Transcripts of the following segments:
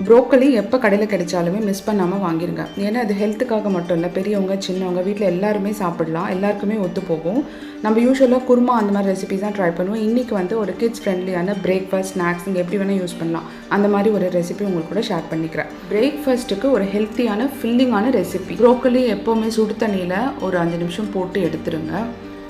Broccoli எப்போ கடையில் கிடைச்சாலுமே miss பண்ணாமல் வாங்கிடுங்க. ஏன்னா அது ஹெல்த்துக்காக மட்டும் இல்லை, பெரியவங்க சின்னவங்க வீட்டில் எல்லாருமே சாப்பிடலாம், எல்லாருக்குமே ஒத்து போகும். நம்ம யூஸ்வலாக குருமா அந்த மாதிரி ரெசிபிஸ் தான் ட்ரை பண்ணுவோம். இன்றைக்கி வந்து ஒரு கிட்ஸ் ஃப்ரெண்ட்லியான பிரேக்ஃபாஸ்ட் ஸ்நாக்ஸ் நீங்கள் எப்படி வேணால் யூஸ் பண்ணலாம், அந்த மாதிரி ஒரு ரெசிபி உங்களுக்கு கூட ஷேர் பண்ணிக்கிறேன். பிரேக்ஃபாஸ்ட்டுக்கு ஒரு ஹெல்த்தியான ஃபில்லிங்கான ரெசிபி. ப்ரோக்கலி எப்போவுமே சுடு தண்ணியில் ஒரு 5 நிமிஷம் போட்டு எடுத்துருங்க.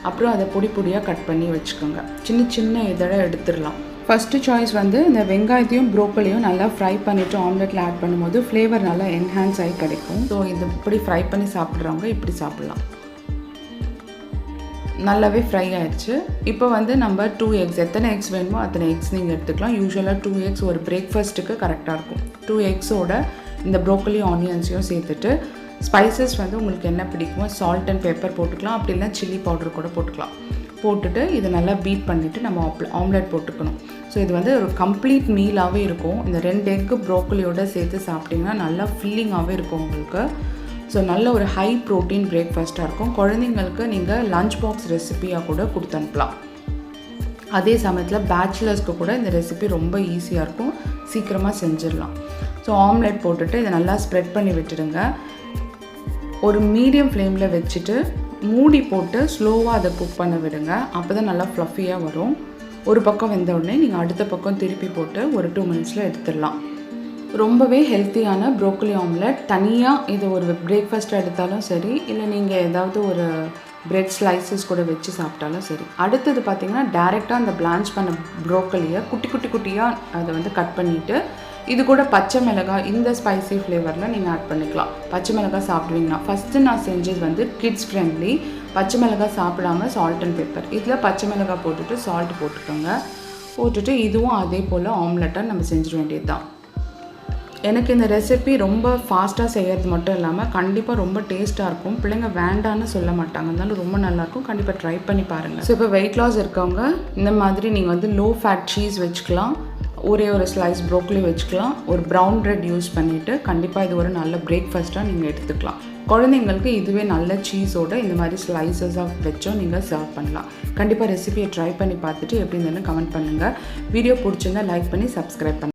அப்புறம் அதை பொடி பொடியாக கட் பண்ணி வச்சுக்கோங்க. சின்ன சின்ன இதழை எடுத்துடலாம். ஃபஸ்ட்டு சாய்ஸ் வந்து இந்த வெங்காயத்தையும் ப்ரோக்கலியும் நல்லா ஃப்ரை பண்ணிவிட்டு ஆம்லெட்டில் ஆட் பண்ணும்போது ஃப்ளேவர் நல்லா என்ஹான்ஸ் ஆகி கிடைக்கும். ஸோ இது இப்படி ஃப்ரை பண்ணி சாப்பிட்றவங்க இப்படி சாப்பிட்லாம். நல்லாவே ஃப்ரை ஆயிடுச்சு. இப்போ வந்து நம்ம 2 எக்ஸ், எத்தனை எக்ஸ் வேணுமோ அத்தனை எக்ஸ் நீங்கள் எடுத்துக்கலாம். யூஸ்வலாக 2 எக்ஸ் ஒரு பிரேக்ஃபாஸ்ட்டுக்கு கரெக்டாக இருக்கும். 2 எக்ஸோட இந்த ப்ரோக்கலி ஆனியன்ஸையும் சேர்த்துட்டு ஸ்பைசஸ் வந்து உங்களுக்கு என்ன பிடிக்குமோ சால்ட் அண்ட் பெப்பர் போட்டுக்கலாம், அப்படி இல்லைனா சில்லி பவுடர் கூட போட்டுக்கலாம். போட்டுட்டு இதை நல்லா பீட் பண்ணிவிட்டு நம்ம ஆம்லெட் போட்டுக்கணும். ஸோ இது வந்து ஒரு கம்ப்ளீட் மீலாகவே இருக்கும். இந்த 2 எக்கு ப்ரோக்கலியோடு சேர்த்து சாப்பிட்டிங்கன்னா நல்லா ஃபில்லிங்காகவே இருக்கும் உங்களுக்கு. ஸோ நல்ல ஒரு ஹை ப்ரோட்டீன் பிரேக்ஃபாஸ்ட்டாக இருக்கும். குழந்தைங்களுக்கு நீங்கள் லஞ்ச் பாக்ஸ் ரெசிபியாக கூட கொடுத்து அனுப்பலாம். அதே சமயத்தில் பேச்சுலர்ஸ்க்கு கூட இந்த ரெசிபி ரொம்ப ஈஸியாக இருக்கும், சீக்கிரமாக செஞ்சிடலாம். ஸோ ஆம்லெட் போட்டுட்டு இதை நல்லா ஸ்ப்ரெட் பண்ணி விட்டுடுங்க. ஒரு மீடியம் ஃப்ளேமில் வச்சுட்டு மூடி போட்டு ஸ்லோவாக அதை குக் பண்ண விடுங்க. அப்போ தான் நல்லா ஃப்ளஃபியாக வரும். ஒரு பக்கம் வெந்த உடனே நீங்கள் அடுத்த பக்கம் திருப்பி போட்டு ஒரு 2 மினிட்ஸில் எடுத்துடலாம். ரொம்பவே ஹெல்த்தியான ப்ரோக்கலி ஆம்லெட். தனியாக இது ஒரு பிரேக்ஃபாஸ்ட்டாக எடுத்தாலும் சரி, இல்லை நீங்கள் ஏதாவது ஒரு பிரெட் ஸ்லைசஸ் கூட வச்சு சாப்பிட்டாலும் சரி. அடுத்தது பார்த்திங்கன்னா டேரெக்டாக அந்த பிளான்ச் பண்ண ப்ரோக்கலியை குட்டி குட்டியாக அதை வந்து கட் பண்ணிவிட்டு இது கூட பச்சை மிளகாய், இந்த ஸ்பைசி ஃப்ளேவரில் நீங்கள் ஆட் பண்ணிக்கலாம். பச்சை மிளகாய் சாப்பிடுவீங்கன்னா ஃபஸ்ட்டு நான் செஞ்சது வந்து கிட்ஸ் ஃப்ரெண்ட்லி. பச்சை மிளகாய் சாப்பிடாமல் சால்ட் அண்ட் பெப்பர். இதில் பச்சை மிளகாய் போட்டுட்டு சால்ட் போட்டுக்கோங்க. போட்டுட்டு இதுவும் அதே போல் ஆம்லெட்டாக நம்ம செஞ்சிட வேண்டியது தான். எனக்கு இந்த ரெசிபி ரொம்ப ஃபாஸ்ட்டாக செய்கிறது மட்டும் இல்லாமல் கண்டிப்பாக ரொம்ப டேஸ்ட்டாக இருக்கும். பிள்ளைங்க வேண்டான்னு சொல்ல மாட்டாங்க, இருந்தாலும் ரொம்ப நல்லாயிருக்கும். கண்டிப்பாக ட்ரை பண்ணி பாருங்கள். ஸோ இப்போ வெயிட் லாஸ் இருக்கவங்க இந்த மாதிரி நீங்கள் வந்து லோ ஃபேட் சீஸ் வச்சுக்கலாம், ஒரே ஒரு ஸ்லைஸ் ப்ரோக்கலி வச்சுக்கலாம், ஒரு ப்ரௌன் ப்ரெட் யூஸ் பண்ணிவிட்டு கண்டிப்பாக இது ஒரு நல்ல பிரேக்ஃபாஸ்ட்டாக நீங்கள் எடுத்துக்கலாம். குழந்தைங்களுக்கு இதுவே நல்ல சீஸோடு இந்த மாதிரி ஸ்லைசஸாக வச்சும் நீங்கள் சர்வ் பண்ணலாம். கண்டிப்பாக ரெசிபியை ட்ரை பண்ணி பார்த்துட்டு எப்படி இருந்தாலும் கமெண்ட் பண்ணுங்கள். வீடியோ பிடிச்சிருந்தா லைக் பண்ணி சப்ஸ்கிரைப் பண்ணுங்கள்.